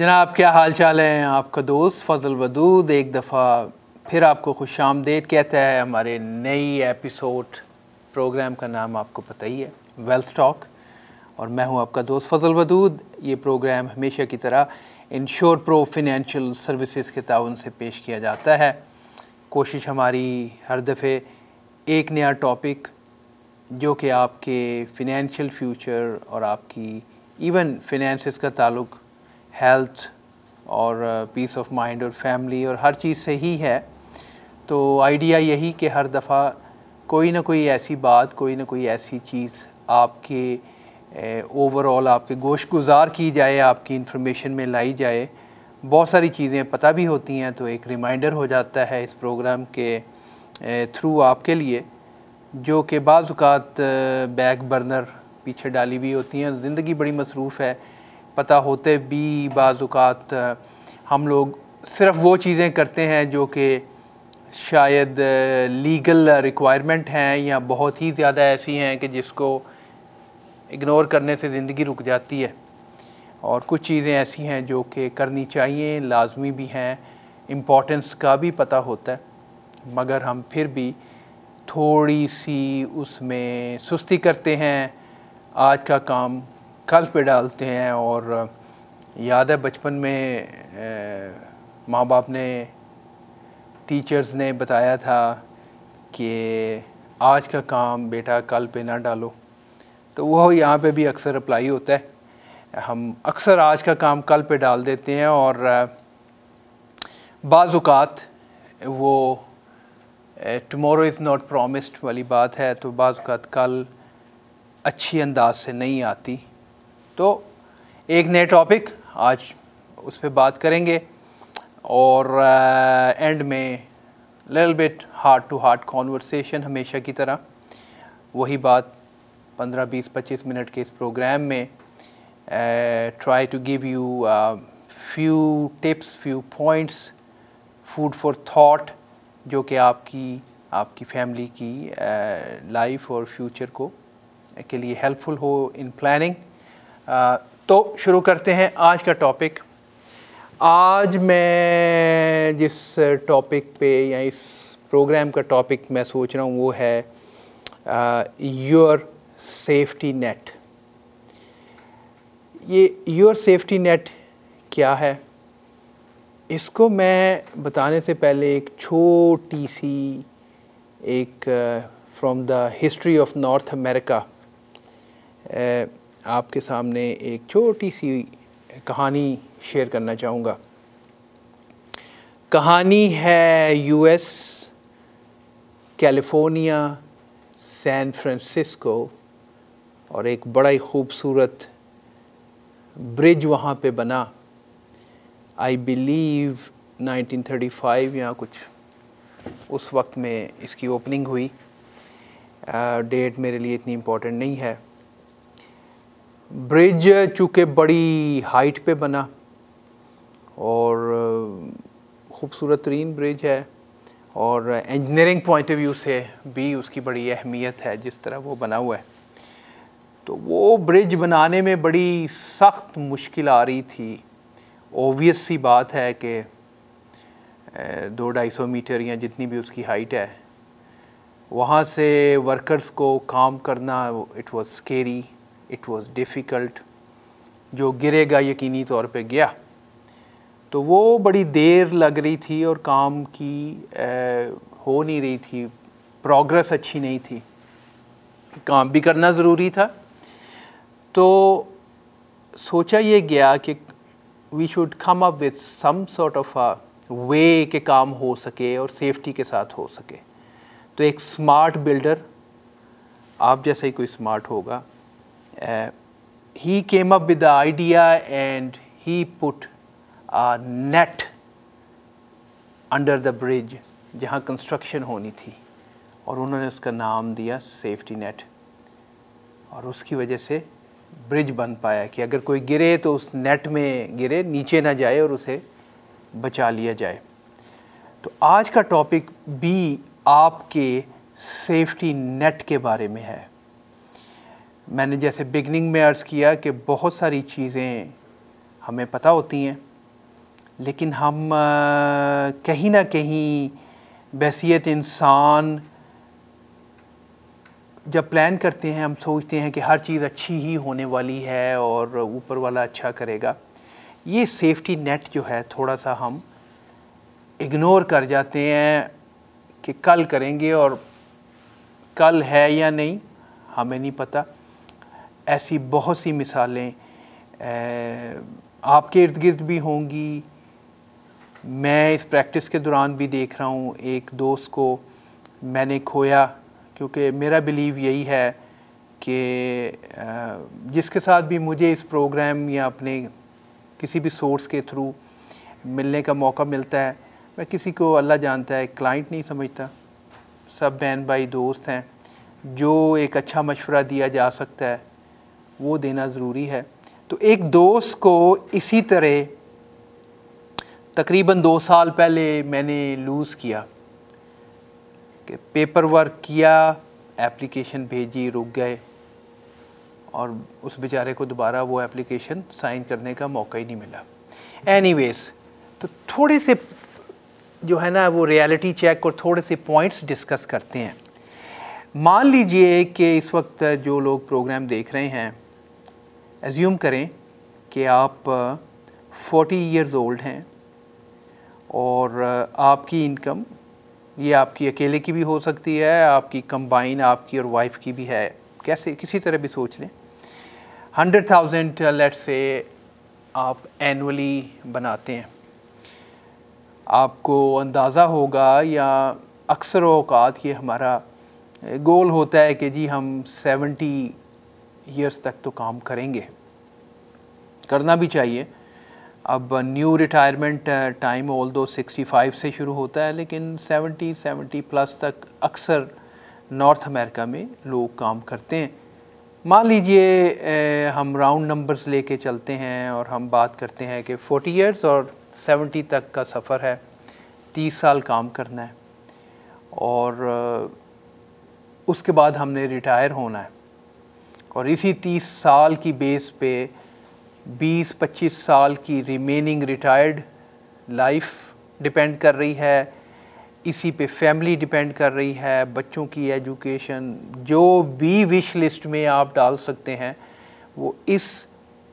जनाब क्या हाल चाल है। आपका दोस्त फजल वदूद एक दफ़ा फिर आपको खुशामदीद कहता है हमारे नई एपिसोड। प्रोग्राम का नाम आपको पता ही है, वेल्थ टॉक, और मैं हूं आपका दोस्त फजल वदूद। ये प्रोग्राम हमेशा की तरह इंश्योर प्रो फाइनेंशियल सर्विसेज के ताउन से पेश किया जाता है। कोशिश हमारी हर दफ़े एक नया टॉपिक जो कि आपके फिनेंशियल फ्यूचर और आपकी इवन फिनेंसेस का ताल्लुक़ हेल्थ और पीस ऑफ माइंड और फैमिली और हर चीज़ से ही है। तो आइडिया यही कि हर दफ़ा कोई ना कोई ऐसी बात, कोई ना कोई ऐसी चीज़ आपके ओवरऑल आपके गोशगुजार की जाए, आपकी इंफॉर्मेशन में लाई जाए। बहुत सारी चीज़ें पता भी होती हैं तो एक रिमाइंडर हो जाता है इस प्रोग्राम के थ्रू आपके लिए, जो कि बाज़ औक़ात बैक बर्नर पीछे डाली हुई होती हैं। ज़िंदगी बड़ी मसरूफ़ है, पता होते भी बाज़ औक़ात हम लोग सिर्फ़ वो चीज़ें करते हैं जो कि शायद लीगल रिक्वायरमेंट हैं या बहुत ही ज़्यादा ऐसी हैं कि जिसको इग्नोर करने से ज़िंदगी रुक जाती है। और कुछ चीज़ें ऐसी हैं जो कि करनी चाहिए, लाजमी भी हैं, इम्पोर्टेंस का भी पता होता है, मगर हम फिर भी थोड़ी सी उसमें सुस्ती करते हैं, आज का काम कल पे डालते हैं। और याद है बचपन में माँ बाप ने, टीचर्स ने बताया था कि आज का काम बेटा कल पे ना डालो, तो वो यहाँ पे भी अक्सर अप्लाई होता है। हम अक्सर आज का काम कल पे डाल देते हैं और बाज़ औक़ात वो टुमारो इज़ नॉट प्रॉमिस्ड वाली बात है, तो बाज़ औक़ात कल अच्छी अंदाज से नहीं आती। तो एक नए टॉपिक आज उस पर बात करेंगे और एंड में little bit heart to heart conversation, हमेशा की तरह वही बात 15-20-25 मिनट के इस प्रोग्राम में try to give you few tips, few points, food for thought, जो कि आपकी फैमिली की लाइफ और फ्यूचर को के लिए हेल्पफुल हो इन प्लानिंग। तो शुरू करते हैं आज का टॉपिक। आज मैं जिस टॉपिक पे या इस प्रोग्राम का टॉपिक मैं सोच रहा हूँ वो है योर सेफ्टी नेट। ये योर सेफ्टी नेट क्या है, इसको मैं बताने से पहले एक छोटी सी एक from the history of north America आपके सामने एक छोटी सी कहानी शेयर करना चाहूँगा। कहानी है यूएस, कैलिफोर्निया, सैन फ्रांसिस्को, और एक बड़ा ही खूबसूरत ब्रिज वहाँ पे बना। आई बिलीव 1935 या कुछ उस वक्त में इसकी ओपनिंग हुई। डेट मेरे लिए इतनी इम्पोर्टेंट नहीं है। ब्रिज चूँकि बड़ी हाइट पे बना और ख़ूबसूरत तरीन ब्रिज है और इंजीनियरिंग पॉइंट ऑफ व्यू से भी उसकी बड़ी अहमियत है जिस तरह वो बना हुआ है। तो वो ब्रिज बनाने में बड़ी सख्त मुश्किल आ रही थी। ओबियस सी बात है कि 200-250 मीटर या जितनी भी उसकी हाइट है, वहाँ से वर्कर्स को काम करना it was scary, it was difficult. जो गिरेगा यकीनी तौर पे गया। तो वो बड़ी देर लग रही थी और काम की हो नहीं रही थी, प्रोग्रेस अच्छी नहीं थी, काम भी करना ज़रूरी था। तो सोचा ये गया कि we should come up with some sort of a way के काम हो सके और सेफ्टी के साथ हो सके। तो एक स्मार्ट बिल्डर, आप जैसा ही कोई स्मार्ट होगा, he came up with the idea and he put a net under the bridge जहाँ कंस्ट्रक्शन होनी थी, और उन्होंने उसका नाम दिया सेफ्टी नेट। और उसकी वजह से ब्रिज बन पाया कि अगर कोई गिरे तो उस नेट में गिरे, नीचे ना जाए और उसे बचा लिया जाए। तो आज का टॉपिक भी आपके सेफ्टी नेट के बारे में है। मैंने जैसे बिगनिंग में अर्ज़ किया कि बहुत सारी चीज़ें हमें पता होती हैं, लेकिन हम कहीं ना कहीं बहैसियत इंसान जब प्लान करते हैं हम सोचते हैं कि हर चीज़ अच्छी ही होने वाली है और ऊपर वाला अच्छा करेगा। ये सेफ्टी नेट जो है थोड़ा सा हम इग्नोर कर जाते हैं कि कल करेंगे, और कल है या नहीं हमें नहीं पता। ऐसी बहुत सी मिसालें आपके इर्द गिर्द भी होंगी। मैं इस प्रैक्टिस के दौरान भी देख रहा हूँ, एक दोस्त को मैंने खोया, क्योंकि मेरा बिलीव यही है कि जिसके साथ भी मुझे इस प्रोग्राम या अपने किसी भी सोर्स के थ्रू मिलने का मौका मिलता है, मैं किसी को अल्लाह जानता है क्लाइंट नहीं समझता, सब बहन भाई दोस्त हैं। जो एक अच्छा मशवरा दिया जा सकता है वो देना ज़रूरी है। तो एक दोस्त को इसी तरह तकरीबन 2 साल पहले मैंने लूज़ किया कि पेपर वर्क किया, एप्लीकेशन भेजी, रुक गए और उस बेचारे को दोबारा वो एप्लीकेशन साइन करने का मौका ही नहीं मिला। एनीवेज़, तो थोड़े से जो है ना वो रियलिटी चेक और थोड़े से पॉइंट्स डिस्कस करते हैं। मान लीजिए कि इस वक्त जो लोग प्रोग्राम देख रहे हैं, एज्यूम करें कि आप 40 इयर्स ओल्ड हैं और आपकी इनकम, ये आपकी अकेले की भी हो सकती है, आपकी कंबाइन आपकी और वाइफ की भी है, कैसे किसी तरह भी सोच लें, 100,000 लेट्स से आप एनुअली बनाते हैं। आपको अंदाज़ा होगा या अक्सर औक़ात ये हमारा गोल होता है कि जी हम 70 इयर्स तक तो काम करेंगे, करना भी चाहिए। अब न्यू रिटायरमेंट टाइम ऑल दो 65 से शुरू होता है, लेकिन 70 प्लस तक अक्सर नॉर्थ अमेरिका में लोग काम करते हैं। मान लीजिए हम राउंड नंबर्स लेके चलते हैं और हम बात करते हैं कि 40 इयर्स और 70 तक का सफ़र है, 30 साल काम करना है और उसके बाद हमने रिटायर होना है। और इसी 30 साल की बेस पे 20-25 साल की रिमेनिंग रिटायर्ड लाइफ डिपेंड कर रही है, इसी पे फैमिली डिपेंड कर रही है, बच्चों की एजुकेशन, जो भी विश लिस्ट में आप डाल सकते हैं वो इस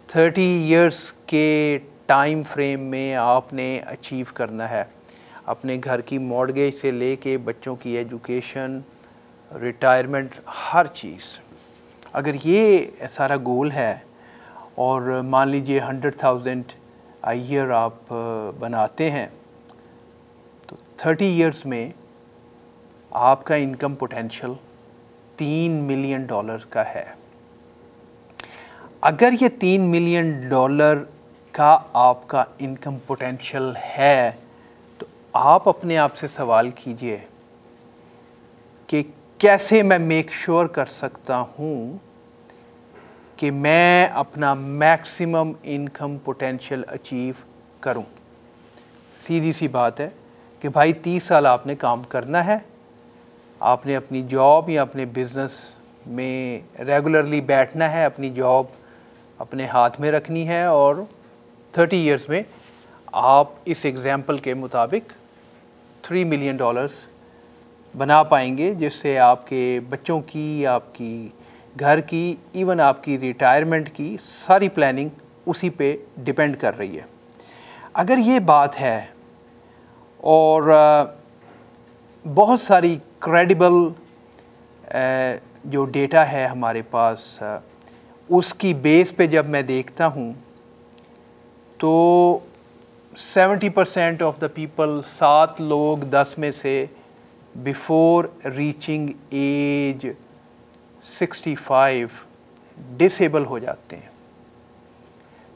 30 इयर्स के टाइम फ्रेम में आपने अचीव करना है। अपने घर की मॉर्गेज से लेके बच्चों की एजुकेशन, रिटायरमेंट, हर चीज़। अगर ये सारा गोल है और मान लीजिए 100,000 a ईयर आप बनाते हैं, तो 30 इयर्स में आपका इनकम पोटेंशियल $3 मिलियन का है। अगर ये $3 मिलियन का आपका इनकम पोटेंशियल है, तो आप अपने आप से सवाल कीजिए कि कैसे मैं मेक श्योर कर सकता हूँ कि मैं अपना मैक्सिमम इनकम पोटेंशियल अचीव करूं। सीधी सी बात है कि भाई 30 साल आपने काम करना है, आपने अपनी जॉब या अपने बिज़नेस में रेगुलरली बैठना है, अपनी जॉब अपने हाथ में रखनी है और 30 इयर्स में आप इस एग्ज़ाम्पल के मुताबिक $3 मिलियन बना पाएंगे, जिससे आपके बच्चों की, आपकी घर की, इवन आपकी रिटायरमेंट की सारी प्लानिंग उसी पे डिपेंड कर रही है। अगर ये बात है और बहुत सारी क्रेडिबल जो डेटा है हमारे पास, उसकी बेस पे जब मैं देखता हूँ तो 70% ऑफ द पीपल, 7 लोग 10 में से बिफोर रीचिंग एज 65 डिसेबल हो जाते हैं।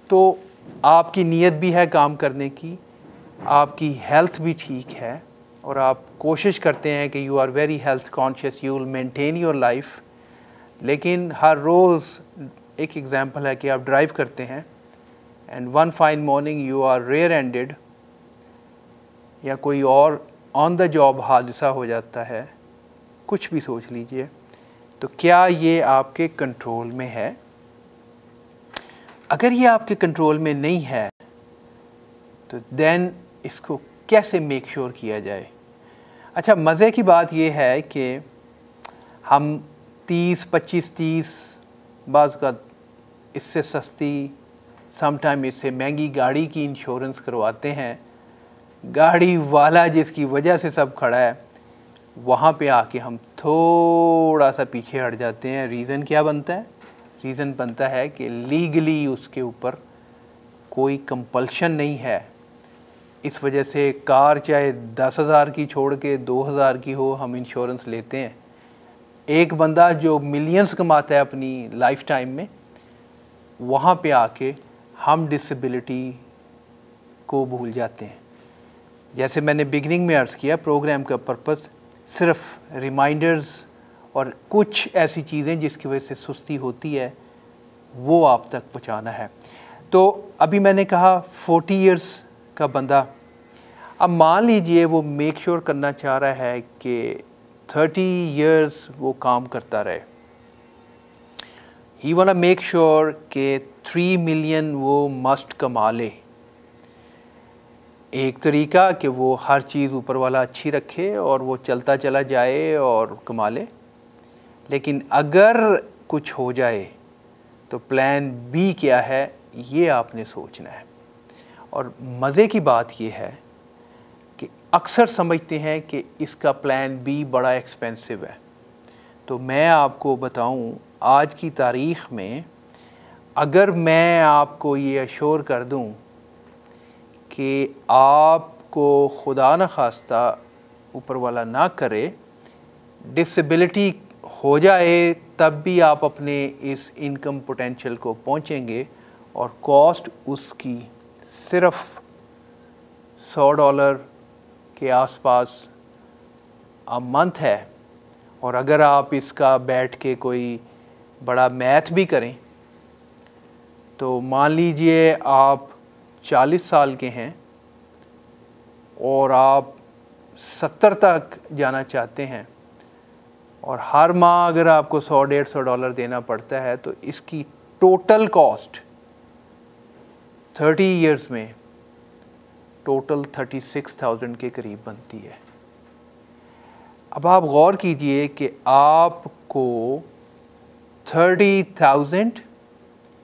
तो आपकी नीयत भी है काम करने की, आपकी हेल्थ भी ठीक है और आप कोशिश करते हैं कि you are very health conscious, you will maintain your life. लेकिन हर रोज़ एक एग्ज़ाम्पल है कि आप ड्राइव करते हैं and one fine morning you are rear ended या कोई और ऑन द जॉब हादसा हो जाता है, कुछ भी सोच लीजिए, तो क्या ये आपके कंट्रोल में है? अगर ये आपके कंट्रोल में नहीं है तो देन इसको कैसे मेक श्योर किया जाए। अच्छा, मज़े की बात ये है कि हम 30 बाज़ का इससे सस्ती, समटाइम इससे महंगी गाड़ी की इंश्योरेंस करवाते हैं। गाड़ी वाला जिसकी वजह से सब खड़ा है, वहाँ पे आके हम थोड़ा सा पीछे हट जाते हैं। रीज़न क्या बनता है? रीज़न बनता है कि लीगली उसके ऊपर कोई कंपल्शन नहीं है। इस वजह से कार चाहे 10,000 की छोड़ के 2,000 की हो, हम इंश्योरेंस लेते हैं। एक बंदा जो मिलियंस कमाता है अपनी लाइफ टाइम में, वहाँ पे आके हम डिसेबिलिटी को भूल जाते हैं। जैसे मैंने बिगनिंग में अर्ज़ किया, प्रोग्राम का पर्पस सिर्फ रिमाइंडर्स और कुछ ऐसी चीज़ें जिसकी वजह से सुस्ती होती है वो आप तक पहुँचाना है। तो अभी मैंने कहा 40 इयर्स का बंदा, अब मान लीजिए वो मेक श्योर करना चाह रहा है कि 30 इयर्स वो काम करता रहे। ही वांट मेक श्योर कि 3 मिलियन वो मस्ट कमा ले। एक तरीका कि वो हर चीज़ ऊपर वाला अच्छी रखे और वो चलता चला जाए और कमा ले। लेकिन अगर कुछ हो जाए तो प्लान बी क्या है, ये आपने सोचना है। और मज़े की बात ये है कि अक्सर समझते हैं कि इसका प्लान बी बड़ा एक्सपेंसिव है। तो मैं आपको बताऊं, आज की तारीख़ में अगर मैं आपको ये अश्योर कर दूं कि आपको खुदा न खास्ता ऊपर वाला ना करे डिसेबिलिटी हो जाए, तब भी आप अपने इस इनकम पोटेंशियल को पहुंचेंगे और कॉस्ट उसकी सिर्फ $100 के आसपास अ मंथ है। और अगर आप इसका बैठ के कोई बड़ा मैथ भी करें तो मान लीजिए आप 40 साल के हैं और आप 70 तक जाना चाहते हैं और हर माह अगर आपको $100-150 देना पड़ता है, तो इसकी टोटल कॉस्ट 30 इयर्स में टोटल 36,000 के करीब बनती है। अब आप गौर कीजिए कि आपको 30,000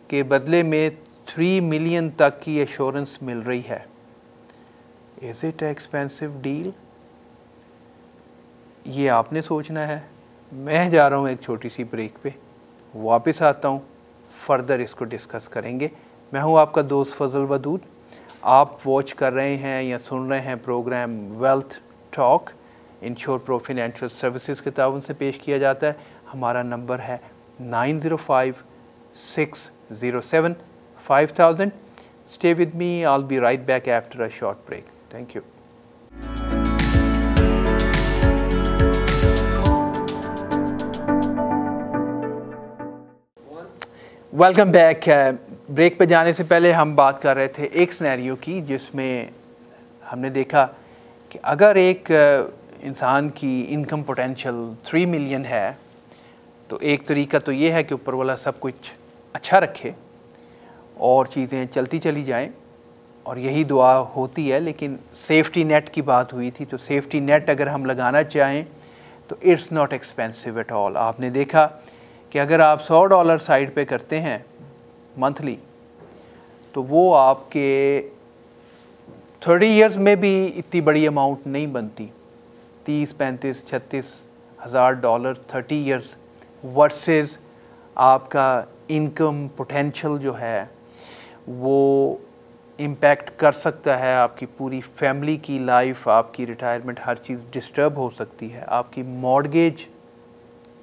के बदले में 3 मिलियन तक की एश्योरेंस मिल रही है। Is it expensive deal? ये आपने सोचना है। मैं जा रहा हूँ एक छोटी सी ब्रेक पे, वापस आता हूँ, फर्दर इसको डिस्कस करेंगे। मैं हूँ आपका दोस्त फजल वदूद। आप वॉच कर रहे हैं या सुन रहे हैं program wealth talk, insure pro financial services के ताउन से पेश किया जाता है। हमारा नंबर है 9056075000। Stay with me, I'll be right back after a short break. Thank you. Welcome back. Break पे जाने से पहले हम बात कर रहे थे एक सिनेरियो की, जिसमें हमने देखा कि अगर एक इंसान की इनकम पोटेंशियल 3 मिलियन है, तो एक तरीका तो ये है कि ऊपर वाला सब कुछ अच्छा रखे और चीज़ें चलती चली जाएं, और यही दुआ होती है। लेकिन सेफ्टी नेट की बात हुई थी, तो सेफ्टी नेट अगर हम लगाना चाहें तो it's not expensive at all. आपने देखा कि अगर आप $100 साइड पे करते हैं मंथली, तो वो आपके 30 इयर्स में भी इतनी बड़ी अमाउंट नहीं बनती। 30, 35, 36 हज़ार डॉलर 30 इयर्स वर्सेस आपका इनकम पोटेंशियल जो है वो इम्पैक्ट कर सकता है आपकी पूरी फैमिली की लाइफ, आपकी रिटायरमेंट, हर चीज़ डिस्टर्ब हो सकती है, आपकी मॉर्गेज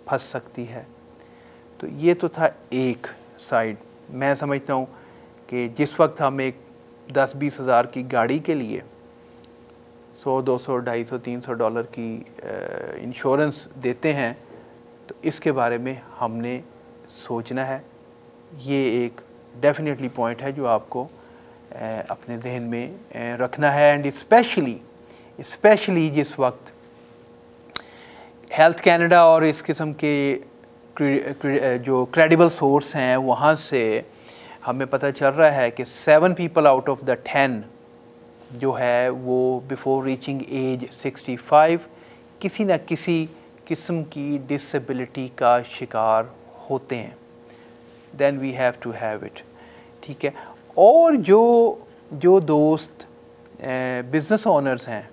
फंस सकती है। तो ये तो था एक साइड। मैं समझता हूँ कि जिस वक्त हम एक 10-20 हज़ार की गाड़ी के लिए $100, $200, $250, $300 की इंश्योरेंस देते हैं, तो इसके बारे में हमने सोचना है। ये एक डेफिनेटली पॉइंट है जो आपको अपने जहन में रखना है। एंड स्पेशली जिस वक्त हेल्थ कैनेडा और इस किस्म के जो क्रेडिबल सोर्स हैं वहाँ से हमें पता चल रहा है कि 7 people out of the 10 जो है वो बिफोर रीचिंग एज 65 किसी न किसी किस्म की डिसेबिलिटी का शिकार होते हैं, then we have to have it, ठीक है। और जो दोस्त बिज़नेस ओनर्स हैं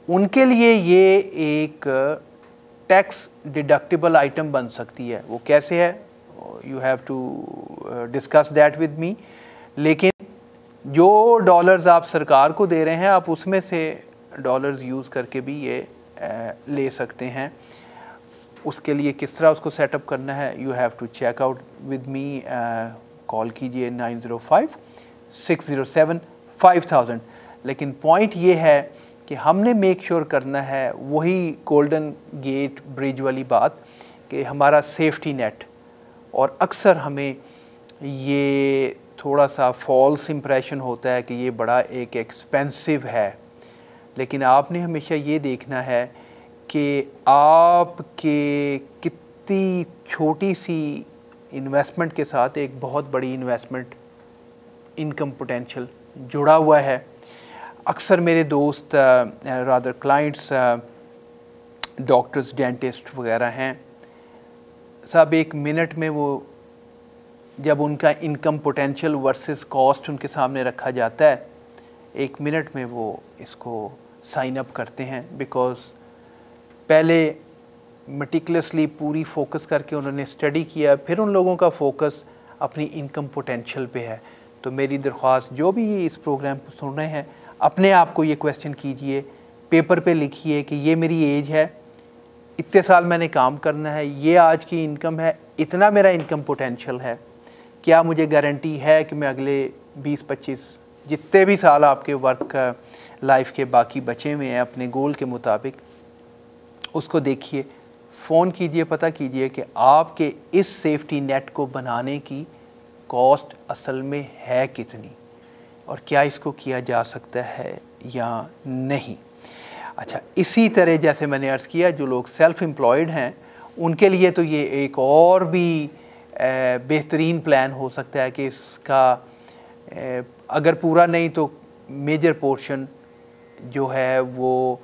उनके लिए ये एक टैक्स डिडक्टिबल आइटम बन सकती है। वो कैसे है, you have to discuss that with me. लेकिन जो डॉलर्स आप सरकार को दे रहे हैं आप उसमें से डॉलर्स यूज़ करके भी ये ले सकते हैं। उसके लिए किस तरह उसको सेटअप करना है, you have to check out with me. Call कीजिए 905-607-5000। लेकिन पॉइंट ये है कि हमने मेक श्योर करना है, वही गोल्डन गेट ब्रिज वाली बात, कि हमारा सेफ्टी नेट। और अक्सर हमें ये थोड़ा सा फॉल्स इम्प्रेशन होता है कि ये बड़ा एक एक्सपेंसिव है, लेकिन आपने हमेशा ये देखना है कि आपके कितनी छोटी सी इन्वेस्टमेंट के साथ एक बहुत बड़ी इन्वेस्टमेंट इनकम पोटेंशियल जुड़ा हुआ है। अक्सर मेरे दोस्त रादर क्लाइंट्स डॉक्टर्स, डेंटिस्ट वगैरह हैं, सब एक मिनट में वो जब उनका इनकम पोटेंशियल वर्सेस कॉस्ट उनके सामने रखा जाता है, एक मिनट में वो इसको साइन अप करते हैं। बिकॉज़ पहले मेटिकुलसली पूरी फोकस करके उन्होंने स्टडी किया, फिर उन लोगों का फोकस अपनी इनकम पोटेंशियल पे है। तो मेरी दरख्वास्त, जो भी इस प्रोग्राम को सुन रहे हैं, अपने आप को ये क्वेश्चन कीजिए, पेपर पे लिखिए कि ये मेरी एज है, इतने साल मैंने काम करना है, ये आज की इनकम है, इतना मेरा इनकम पोटेंशियल है। क्या मुझे गारंटी है कि मैं अगले 20-25 जितने भी साल आपके वर्क लाइफ के बाकी बचे हुए हैं अपने गोल के मुताबिक, उसको देखिए, फ़ोन कीजिए, पता कीजिए कि आपके इस सेफ्टी नेट को बनाने की कॉस्ट असल में है कितनी और क्या इसको किया जा सकता है या नहीं। अच्छा, इसी तरह जैसे मैंने अर्ज़ किया, जो लोग सेल्फ़ एम्प्लॉयड हैं उनके लिए तो ये एक और भी बेहतरीन प्लान हो सकता है कि इसका अगर पूरा नहीं तो मेजर पोर्शन जो है वो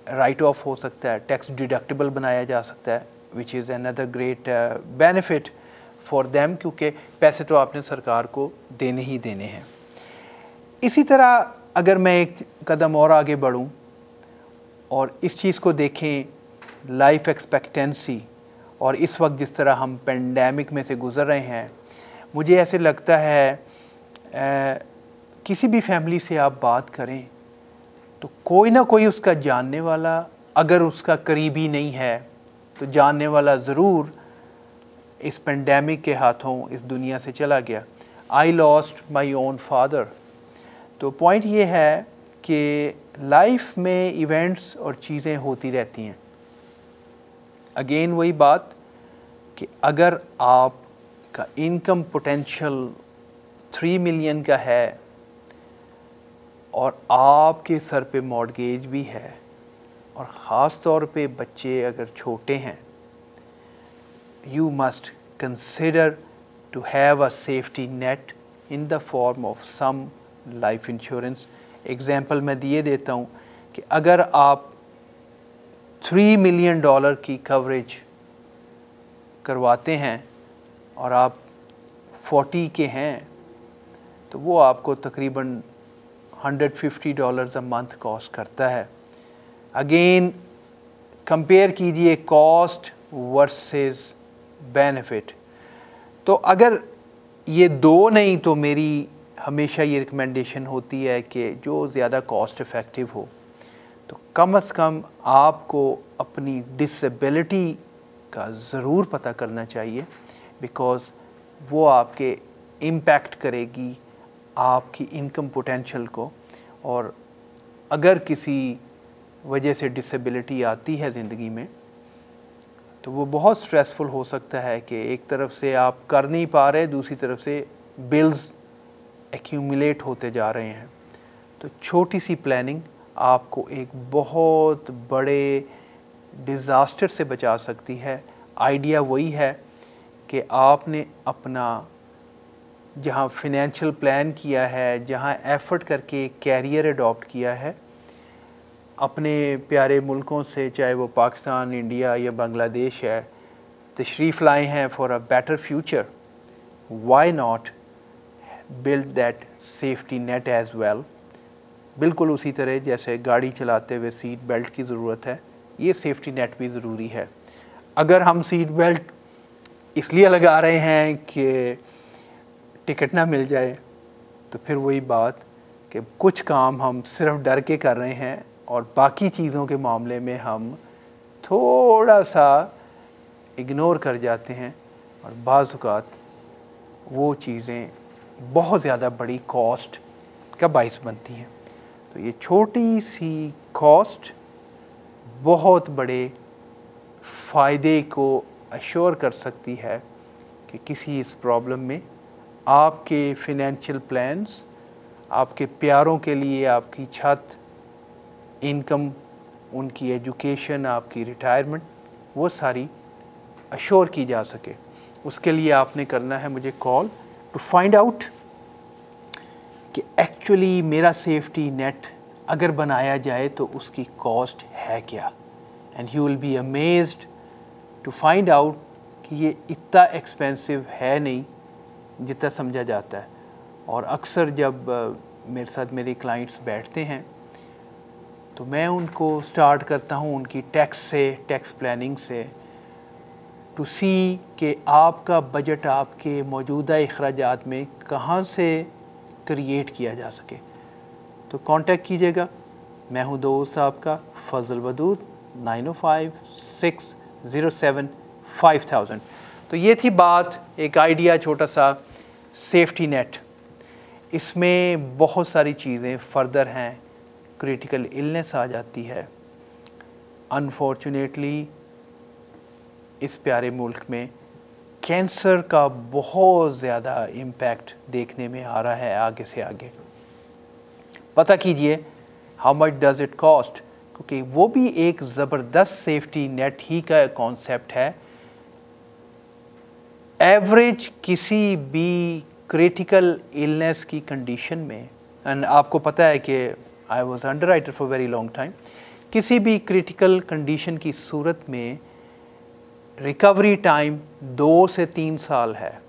राइट ऑफ हो सकता है, टैक्स डिडक्टिबल बनाया जा सकता है, which is another great benefit for them, क्योंकि पैसे तो आपने सरकार को देने ही देने हैं। इसी तरह अगर मैं एक कदम और आगे बढ़ूं और इस चीज़ को देखें, लाइफ एक्सपेक्टेंसी, और इस वक्त जिस तरह हम पेंडेमिक में से गुज़र रहे हैं, मुझे ऐसे लगता है किसी भी फैमिली से आप बात करें तो कोई ना कोई उसका जानने वाला, अगर उसका करीबी नहीं है तो जानने वाला ज़रूर इस पेंडेमिक के हाथों इस दुनिया से चला गया। I lost my own father. तो पॉइंट ये है कि लाइफ में इवेंट्स और चीज़ें होती रहती हैं। अगेन वही बात कि अगर आपका इनकम पोटेंशियल 3 मिलियन का है और आपके सर पे मॉर्गेज भी है, और ख़ास तौर पे बच्चे अगर छोटे हैं, you must consider to have a safety net in the form of some life insurance. Example मैं दिए देता हूँ कि अगर आप $3 मिलियन की कवरेज करवाते हैं और आप 40 के हैं, तो वो आपको तकरीबन $150 अ मंथ कॉस्ट करता है। अगेन कंपेयर कीजिए कॉस्ट वर्सेस बेनिफिट। तो अगर ये दो नहीं तो मेरी हमेशा ये रिकमेंडेशन होती है कि जो ज़्यादा कॉस्ट इफ़ेक्टिव हो, तो कम से कम आपको अपनी डिसेबिलिटी का ज़रूर पता करना चाहिए, बिकॉज़ वो आपके इम्पैक्ट करेगी आपकी इनकम पोटेंशियल को। और अगर किसी वजह से डिसेबिलिटी आती है ज़िंदगी में, तो वो बहुत स्ट्रेसफुल हो सकता है कि एक तरफ से आप कर नहीं पा रहे, दूसरी तरफ से बिल्स एक्यूमुलेट होते जा रहे हैं। तो छोटी सी प्लानिंग आपको एक बहुत बड़े डिज़ास्टर से बचा सकती है। आइडिया वही है कि आपने अपना जहाँ फिनेंशियल प्लान किया है, जहाँ एफ़र्ट करके कैरियर अडॉप्ट किया है, अपने प्यारे मुल्कों से, चाहे वो पाकिस्तान, इंडिया या बांग्लादेश है, तशरीफ़ लाए हैं for a better future, why not build that safety net as well. बिल्कुल उसी तरह जैसे गाड़ी चलाते हुए सीट बेल्ट की ज़रूरत है, ये सेफ्टी नेट भी ज़रूरी है। अगर हम सीट बेल्ट इसलिए लगा रहे हैं कि टिकट ना मिल जाए, तो फिर वही बात कि कुछ काम हम सिर्फ डर के कर रहे हैं और बाकी चीज़ों के मामले में हम थोड़ा सा इग्नोर कर जाते हैं, और बाज़ औक़ात वो चीज़ें बहुत ज़्यादा बड़ी कॉस्ट का बाइस बनती हैं। तो ये छोटी सी कॉस्ट बहुत बड़े फ़ायदे को अश्योर कर सकती है कि किसी इस प्रॉब्लम में आपके फिनेंशियल प्लान्स, आपके प्यारों के लिए आपकी छत, इनकम, उनकी एजुकेशन, आपकी रिटायरमेंट, वो सारी अश्योर की जा सके। उसके लिए आपने करना है मुझे कॉल टू फाइंड आउट कि एक्चुअली मेरा सेफ्टी नेट अगर बनाया जाए तो उसकी कॉस्ट है क्या। And you will be amazed to find out कि ये इतना एक्सपेंसिव है नहीं जितना समझा जाता है। और अक्सर जब मेरे साथ मेरे क्लाइंट्स बैठते हैं तो मैं उनको स्टार्ट करता हूँ उनकी टैक्स से, टैक्स प्लानिंग से, टू सी कि आपका बजट आपके मौजूदा अखराजात में कहाँ से क्रिएट किया जा सके। तो कांटेक्ट कीजिएगा। मैं हूँ दोस्त आपका फजल वदूद, 9056075000। तो ये थी बात, एक आइडिया छोटा सा सेफ्टी नेट। इसमें बहुत सारी चीज़ें फर्दर हैं। क्रिटिकल इलनेस आ जाती है। अनफॉर्चुनेटली इस प्यारे मुल्क में कैंसर का बहुत ज़्यादा इम्पैक्ट देखने में आ रहा है आगे से आगे। पता कीजिए how much does it cost, क्योंकि वो भी एक ज़बरदस्त सेफ्टी नेट ही का कॉन्सेप्ट है। एवरेज किसी भी क्रिटिकल इलनेस की कंडीशन में, एंड आपको पता है कि I was underwriter for very long time, किसी भी क्रिटिकल कंडीशन की सूरत में रिकवरी टाइम 2 से 3 साल है।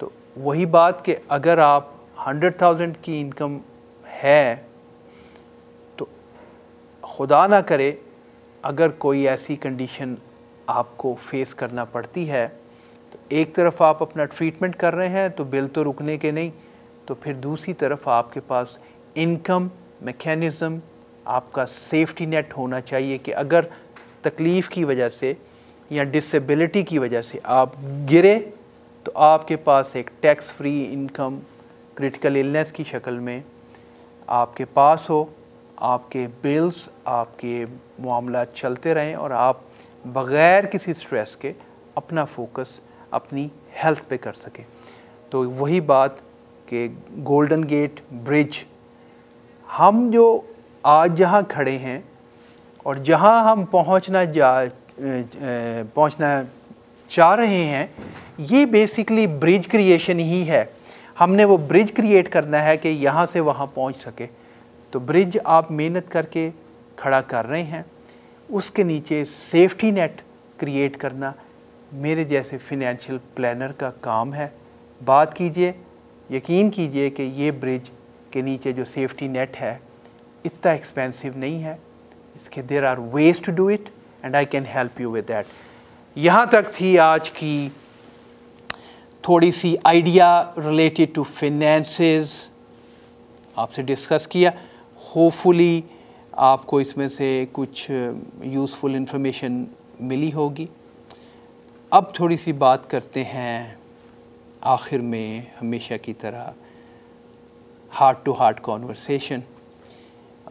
तो वही बात कि अगर आप 100,000 की इनकम है तो खुदा ना करे अगर कोई ऐसी कंडीशन आपको फेस करना पड़ती है, तो एक तरफ आप अपना ट्रीटमेंट कर रहे हैं तो बिल तो रुकने के नहीं, तो फिर दूसरी तरफ आपके पास इनकम मैकेनिज़्म, आपका सेफ्टी नेट होना चाहिए कि अगर तकलीफ़ की वजह से या डिसेबिलिटी की वजह से आप गिरे तो आपके पास एक tax free income critical illness की शक्ल में आपके पास हो, आपके बिल्स, आपके मामला चलते रहें और आप बग़ैर किसी स्ट्रेस के अपना फोकस अपनी हेल्थ पे कर सकें। तो वही बात कि गोल्डन गेट ब्रिज, हम जो आज जहाँ खड़े हैं और जहाँ हम पहुँचना चाह रहे हैं, ये बेसिकली ब्रिज क्रिएशन ही है। हमने वो ब्रिज क्रिएट करना है कि यहाँ से वहाँ पहुँच सके। तो ब्रिज आप मेहनत करके खड़ा कर रहे हैं, उसके नीचे सेफ्टी नेट क्रिएट करना मेरे जैसे फिनेंशियल प्लानर का काम है। बात कीजिए, यकीन कीजिए कि ये ब्रिज के नीचे जो सेफ्टी नेट है इतना एक्सपेंसिव नहीं है। इसके there are ways to do it and I can help you with that. यहाँ तक थी आज की थोड़ी सी आइडिया रिलेटेड टू फिनेंसेस आपसे डिस्कस किया। होपफुली आपको इसमें से कुछ यूज़फुल इंफॉर्मेशन मिली होगी। अब थोड़ी सी बात करते हैं आखिर में हमेशा की तरह हार्ट टू हार्ट कॉन्वर्सेशन।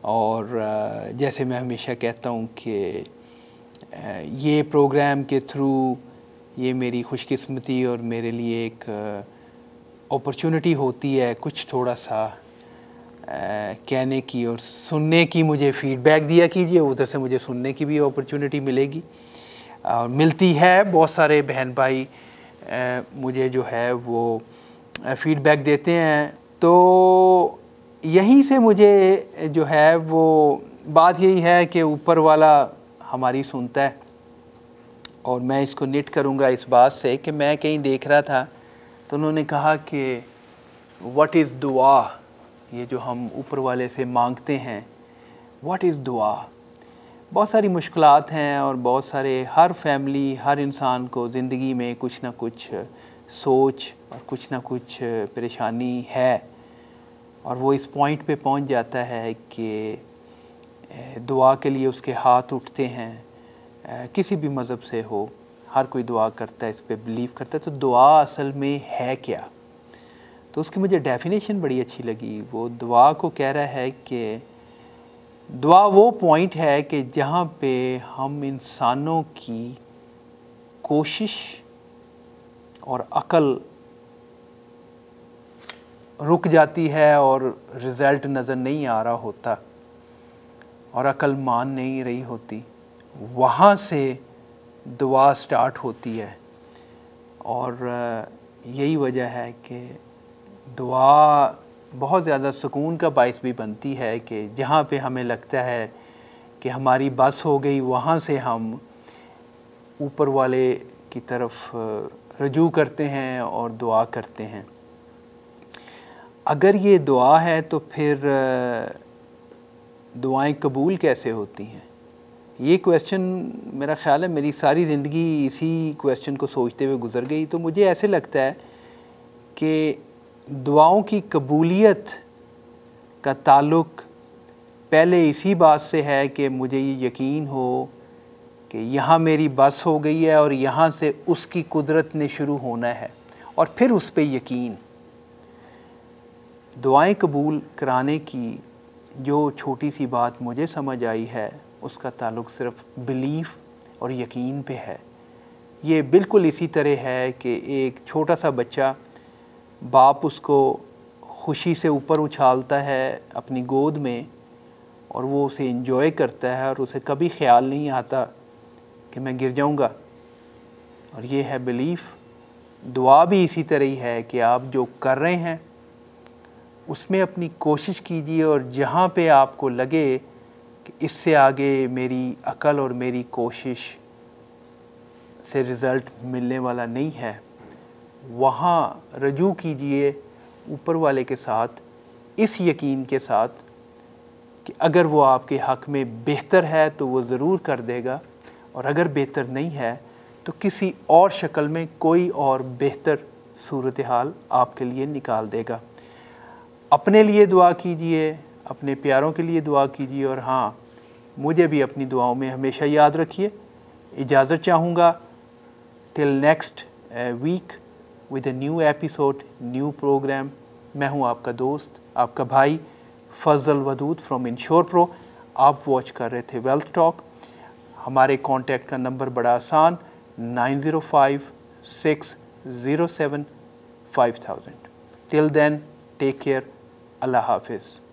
और जैसे मैं हमेशा कहता हूँ कि ये प्रोग्राम के थ्रू ये मेरी खुशकिस्मती और मेरे लिए एक अपॉर्चुनिटी होती है कुछ थोड़ा सा कहने की और सुनने की। मुझे फ़ीडबैक दिया कीजिए, उधर से मुझे सुनने की भी अपॉर्चुनिटी मिलेगी और मिलती है। बहुत सारे बहन भाई मुझे जो है वो फीडबैक देते हैं। तो यहीं से मुझे जो है वो बात यही है कि ऊपर वाला हमारी सुनता है। और मैं इसको निट करूँगा इस बात से कि मैं कहीं देख रहा था तो उन्होंने कहा कि व्हाट इज़ दुआ, ये जो हम ऊपर वाले से मांगते हैं, व्हाट इज़ दुआ। बहुत सारी मुश्किलात हैं और बहुत सारे, हर फैमिली, हर इंसान को ज़िंदगी में कुछ ना कुछ सोच और कुछ ना कुछ परेशानी है। और वो इस पॉइंट पे पहुंच जाता है कि दुआ के लिए उसके हाथ उठते हैं। किसी भी मज़हब से हो, हर कोई दुआ करता है, इस पे बिलीव करता है। तो दुआ असल में है क्या? तो उसकी मुझे डेफिनेशन बड़ी अच्छी लगी। वो दुआ को कह रहा है कि दुआ वो पॉइंट है कि जहाँ पे हम इंसानों की कोशिश और अकल रुक जाती है और रिज़ल्ट नज़र नहीं आ रहा होता और अकल मान नहीं रही होती, वहाँ से दुआ स्टार्ट होती है। और यही वजह है कि दुआ बहुत ज़्यादा सुकून का बाइस भी बनती है कि जहाँ पे हमें लगता है कि हमारी बस हो गई, वहाँ से हम ऊपर वाले की तरफ रजू करते हैं और दुआ करते हैं। अगर ये दुआ है तो फिर दुआएं कबूल कैसे होती हैं? ये क्वेश्चन, मेरा ख़्याल है मेरी सारी ज़िंदगी इसी क्वेश्चन को सोचते हुए गुज़र गई। तो मुझे ऐसे लगता है कि दुआओं की कबूलियत का ताल्लुक़ पहले इसी बात से है कि मुझे ये यकीन हो कि यहाँ मेरी बस हो गई है और यहाँ से उसकी कुदरत ने शुरू होना है, और फिर उस पे यकीन। दुआएं कबूल कराने की जो छोटी सी बात मुझे समझ आई है, उसका ताल्लुक़ सिर्फ़ बिलीफ़ और यकीन पे है। ये बिल्कुल इसी तरह है कि एक छोटा सा बच्चा, बाप उसको खुशी से ऊपर उछालता है अपनी गोद में और वो उसे एंजॉय करता है और उसे कभी ख्याल नहीं आता कि मैं गिर जाऊंगा। और ये है बिलीफ़। दुआ भी इसी तरह ही है कि आप जो कर रहे हैं उसमें अपनी कोशिश कीजिए, और जहाँ पे आपको लगे कि इससे आगे मेरी अकल और मेरी कोशिश से रिज़ल्ट मिलने वाला नहीं है, वहाँ रजू कीजिए ऊपर वाले के साथ, इस यकीन के साथ कि अगर वो आपके हक़ में बेहतर है तो वो ज़रूर कर देगा, और अगर बेहतर नहीं है तो किसी और शक्ल में कोई और बेहतर सूरत हाल आपके लिए निकाल देगा। अपने लिए दुआ कीजिए, अपने प्यारों के लिए दुआ कीजिए, और हाँ, मुझे भी अपनी दुआओं में हमेशा याद रखिए। इजाज़त चाहूँगा till next week with a new episode, new program. मैं हूँ आपका दोस्त, आपका भाई Fazal Wadood from insure pro. आप वॉच कर रहे थे वेल्थ टॉक। हमारे कॉन्टैक्ट का नंबर बड़ा आसान, 9056075000। टिल देन टेक केयर, अल्लाह हाफिज़।